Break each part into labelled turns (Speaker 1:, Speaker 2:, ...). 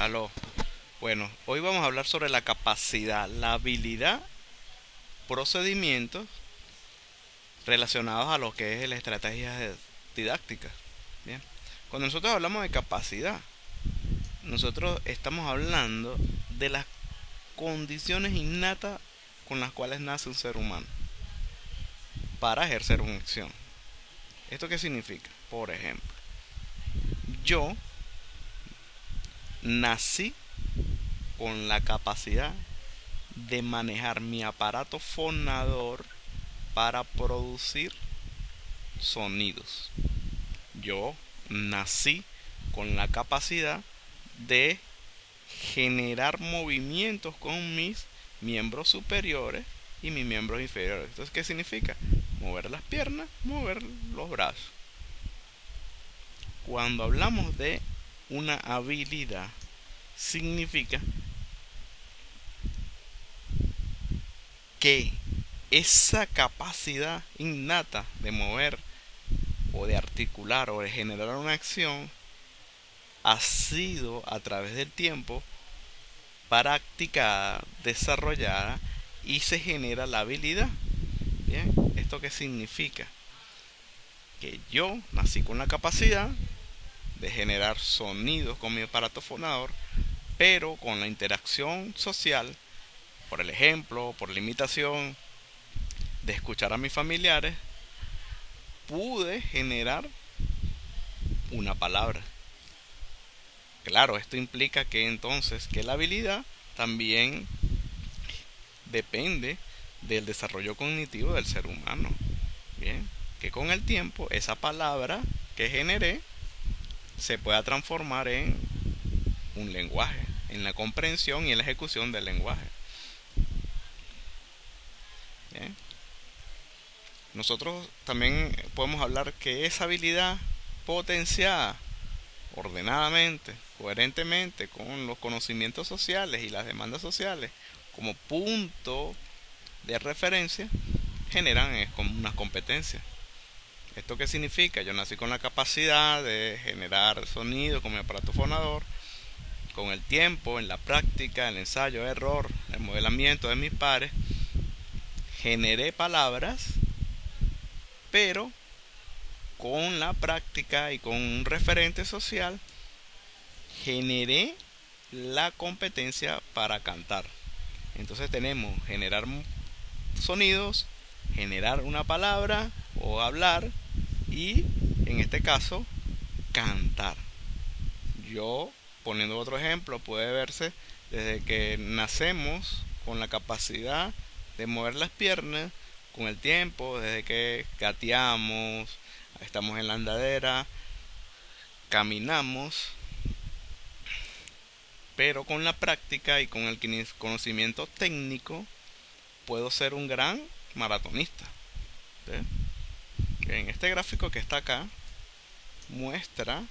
Speaker 1: Aló. Bueno, hoy vamos a hablar sobre la capacidad, la habilidad, procedimientos relacionados a lo que es la estrategia didáctica. Bien. Cuando nosotros hablamos de capacidad, nosotros estamos hablando de las condiciones innatas con las cuales nace un ser humano para ejercer una acción. ¿Esto qué significa? Por ejemplo, yo nací con la capacidad de manejar mi aparato fonador para producir sonidos. Yo nací con la capacidad de generar movimientos con mis miembros superiores y mis miembros inferiores. Entonces, ¿qué significa? Mover las piernas, mover los brazos. Cuando hablamos de una habilidad, significa que esa capacidad innata de mover o de articular o de generar una acción ha sido a través del tiempo practicada, desarrollada y se genera la habilidad. Bien, ¿esto qué significa? Que yo nací con la capacidad de generar sonidos con mi aparato fonador, pero con la interacción social, por el ejemplo, por la imitación, de escuchar a mis familiares, pude generar una palabra. Claro, esto implica que entonces que la habilidad también depende del desarrollo cognitivo del ser humano. Bien, que con el tiempo esa palabra que generé se pueda transformar en un lenguaje, en la comprensión y en la ejecución del lenguaje. Bien. Nosotros también podemos hablar que esa habilidad potenciada ordenadamente, coherentemente con los conocimientos sociales y las demandas sociales como punto de referencia, generan como unas competencias. ¿Esto qué significa? Yo nací con la capacidad de generar sonido con mi aparato fonador. Con el tiempo, en la práctica, el ensayo, error, el modelamiento de mis pares, generé palabras, pero con la práctica y con un referente social, generé la competencia para cantar. Entonces tenemos generar sonidos, generar una palabra o hablar y en este caso cantar. Yo, poniendo otro ejemplo, puede verse desde que nacemos con la capacidad de mover las piernas, con el tiempo, desde que gateamos, estamos en la andadera, caminamos, pero con la práctica y con el conocimiento técnico puedo ser un gran maratonista. En este gráfico que está acá muestra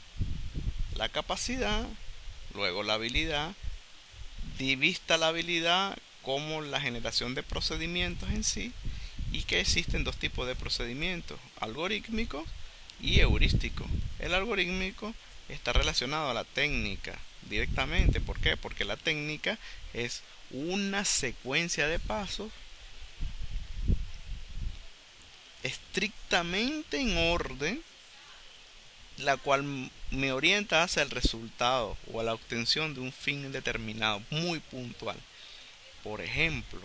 Speaker 1: la capacidad, luego la habilidad, divista la habilidad como la generación de procedimientos en sí, y que existen dos tipos de procedimientos, algorítmicos y heurísticos. El algorítmico está relacionado a la técnica directamente. ¿Por qué? Porque la técnica es una secuencia de pasos estrictamente en orden, la cual me orienta hacia el resultado o a la obtención de un fin determinado, muy puntual. Por ejemplo,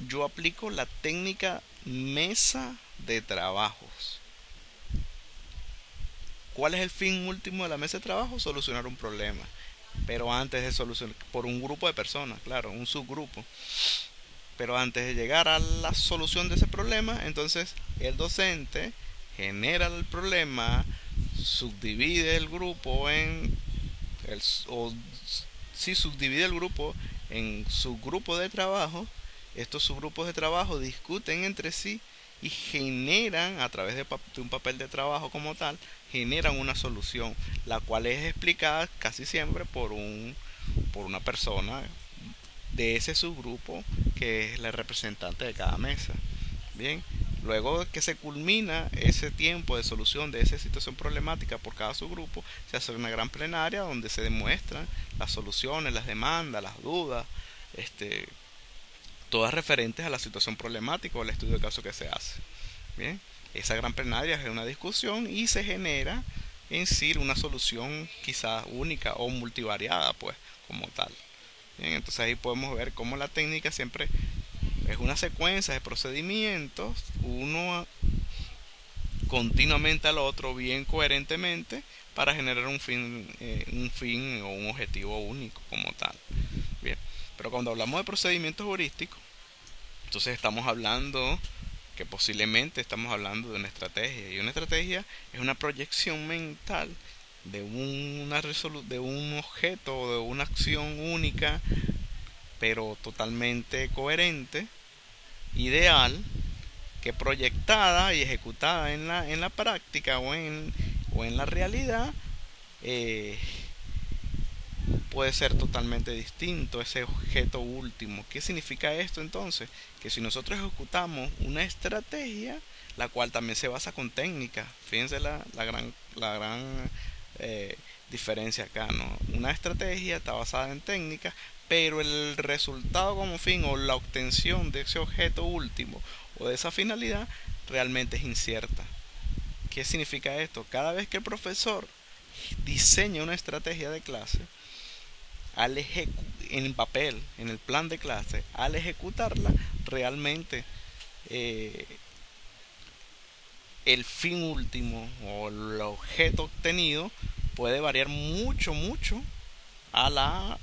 Speaker 1: yo aplico la técnica mesa de trabajos. ¿Cuál es el fin último de la mesa de trabajo? Solucionar un problema. Pero antes de solucionar, por un grupo de personas, claro, un subgrupo. Pero antes de llegar a la solución de ese problema, entonces el docente genera el problema, subdivide el grupo en el, o si subdivide el grupo en subgrupos de trabajo. Estos subgrupos de trabajo discuten entre sí y generan a través de un papel de trabajo como tal, generan una solución, la cual es explicada casi siempre por una persona de ese subgrupo que es la representante de cada mesa. Bien, Luego que se culmina ese tiempo de solución de esa situación problemática por cada subgrupo, se hace una gran plenaria donde se demuestran las soluciones, las demandas, las dudas, este, todas referentes a la situación problemática o al estudio de caso que se hace. Bien, esa gran plenaria es una discusión y se genera en sí una solución quizás única o multivariada, pues, como tal. Bien, entonces ahí podemos ver cómo la técnica siempre es una secuencia de procedimientos, uno continuamente al otro, bien coherentemente, para generar un fin o un objetivo único como tal. Bien, pero cuando hablamos de procedimientos heurísticos, entonces estamos hablando que posiblemente estamos hablando de una estrategia, y una estrategia es una proyección mental de un objeto o de una acción única, pero totalmente coherente, ideal, que proyectada y ejecutada en la práctica o en la realidad, eh, puede ser totalmente distinto ese objeto último. ¿Qué significa esto entonces? Que si nosotros ejecutamos una estrategia, la cual también se basa con técnica, fíjense la gran eh, diferencia acá, ¿no? Una estrategia está basada en técnica, pero el resultado como fin o la obtención de ese objeto último o de esa finalidad realmente es incierta. ¿Qué significa esto? Cada vez que el profesor diseña una estrategia de clase, en el papel, en el plan de clase, al ejecutarla, realmente eh, el fin último o el objeto obtenido puede variar mucho, mucho a la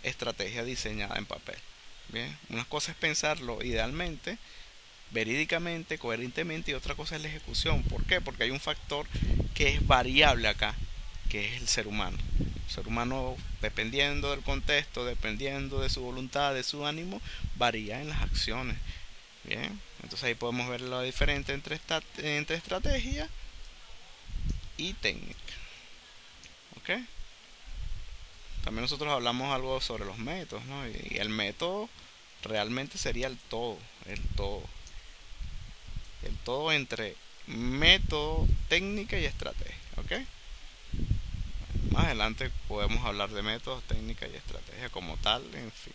Speaker 1: estrategia diseñada en papel. Bien, una cosa es pensarlo idealmente, verídicamente, coherentemente, y otra cosa es la ejecución. ¿Por qué? Porque hay un factor que es variable acá, que es el ser humano. El ser humano, dependiendo del contexto, dependiendo de su voluntad, de su ánimo, varía en las acciones. Bien, entonces ahí podemos ver lo diferente entre estrategia y técnica. ¿Ok? También nosotros hablamos algo sobre los métodos, ¿no? Y el método realmente sería el todo entre método, técnica y estrategia. ¿Ok? Más adelante podemos hablar de métodos, técnica y estrategia como tal, en fin.